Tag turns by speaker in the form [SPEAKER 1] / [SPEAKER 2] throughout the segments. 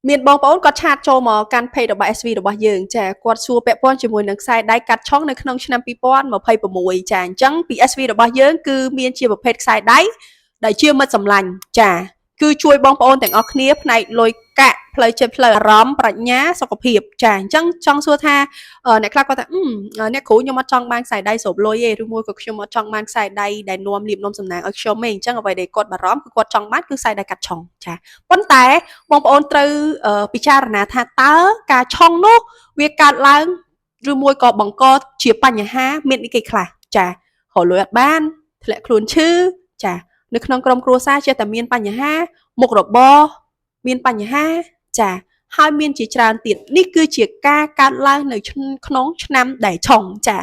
[SPEAKER 1] មានបងប្អូនគាត់ឆាតចូលមកកាន់ page របស់ SV របស់យើងចាគាត់សួរពាក់ព័ន្ធជាមួយនឹងខ្សែដៃកាត់ឆុងនៅក្នុងឆ្នាំ2026ចាអញ្ចឹងពី SV របស់យើងគឺមានជាប្រភេទខ្សែដៃដែលជាមិត្តសម្លាញ់ចាគឺជួយបងប្អូនទាំងអស់គ្នាផ្នែកលុយកាក់ផ្លូវចិត្តផ្លូវអារម្មណ៍ប្រាជ្ញាសុខភាពចាអញ្ចឹងចង់សួរថាអ្នកខ្លះគាត់ថាអ្នកគ្រូខ្ញុំអត់ចង់បានខ្សែដៃស្រូបលុយទេឬមួយក៏ខ្ញុំអត់ចង់បានខ្សែដៃដែលនាំលៀបនាំសំណាងឲ្យខ្ញុំទេអញ្ចឹងអ្វីដែលគាត់បារម្ភគឺគាត់ចង់បានគឺខ្សែដៃកាត់ឆុងចាប៉ុន្តែបងប្អូនត្រូវពិចារណាថាតើការឆុងនោះវាកើតឡើងឬមួយក៏បង្កជាបញ្ហាមានអីគេខ្លះចារលុយអត់បានធ្លាក់ខ្លួនឈឺចានៅក្នុងក្រុមគ្រួសារចេះតែមានបញ្ហាមុខរបរមានបញ្ហាចាហើយមានជាច្រើនទៀតនេះគឺជាការកើតឡើងនៅក្នុងឆ្នាំដែលឆុងចា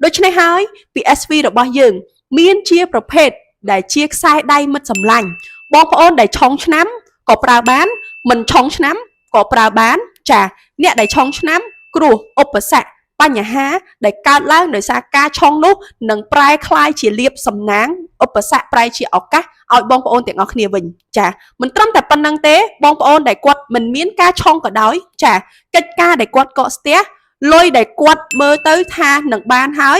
[SPEAKER 1] ដូច្នេះហើយពី SV របស់យើងមានជាប្រភេទដែលជាខ្សែដៃមិត្តសម្លាញ់បងប្អូនដែលឆុងឆ្នាំក៏ប្រើបានមិនឆុងឆ្នាំក៏ប្រើបានចាអ្នកដែលឆុងឆ្នាំគ្រោះឧបសគ្គបញ្ហាដែលកើតឡើងដោយសារការឆុងនោះនឹងប្រែคล้ายជាលៀបសំណាងឧបសគ្គប្រែជាឱកាសឲ្យបងប្អូនទាំងអស់គ្នាវិញចាមិនត្រឹមតែប៉ុណ្្នឹងទេបងប្អូនដែលគាត់មិនមានការឆុងក៏ដោយចាកិច្ចការដែលគាត់កកស្ទះលុយដែលគាត់មើលទៅថានឹងបានហើយ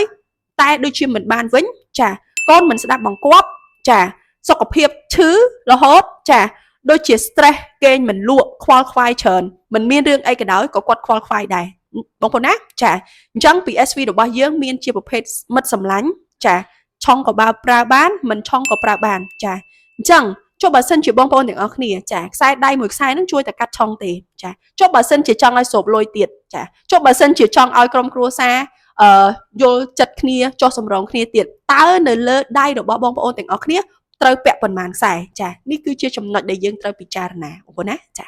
[SPEAKER 1] តែដូចជាមិនបានវិញចាកូនមិនស្ដាប់បង្គាប់ចាសុខភាពឈឺរហូតចាដូចជា stress គេងមិនលក់ខ្វល់ខ្វាយច្រើនមិនមានរឿងអីក៏ដោយក៏គាត់ខ្វល់ខ្វាយដែរបងប្អូនណាចាអញ្ចឹងពី SV របស់យើងមានជាប្រភេទមិត្តសម្លាញ់ចាឆុងក៏ប្រើបានមិនឆុងក៏ប្រើបានចាអញ្ចឹងចុះបើសិនជាបងប្អូនទាំងអស់គ្នាចាខ្សែដៃមួយខ្សែនឹងជួយតែកាត់ឆុងទេចាចុះបើសិនជាចង់ឲ្យស្រូបលុយទៀតចាចុះបើសិនជាចង់ឲ្យក្រុមគ្រួសារយល់ចិត្តគ្នាចុះសម្រងគ្នាទៀតតើនៅលើដៃរបស់បងប្អូនទាំងអស់គ្នាត្រូវពាក់ប៉ុន្មានខ្សែចានេះគឺជាចំណុចដែលយើងត្រូវពិចារណាបងប្អូនណាចា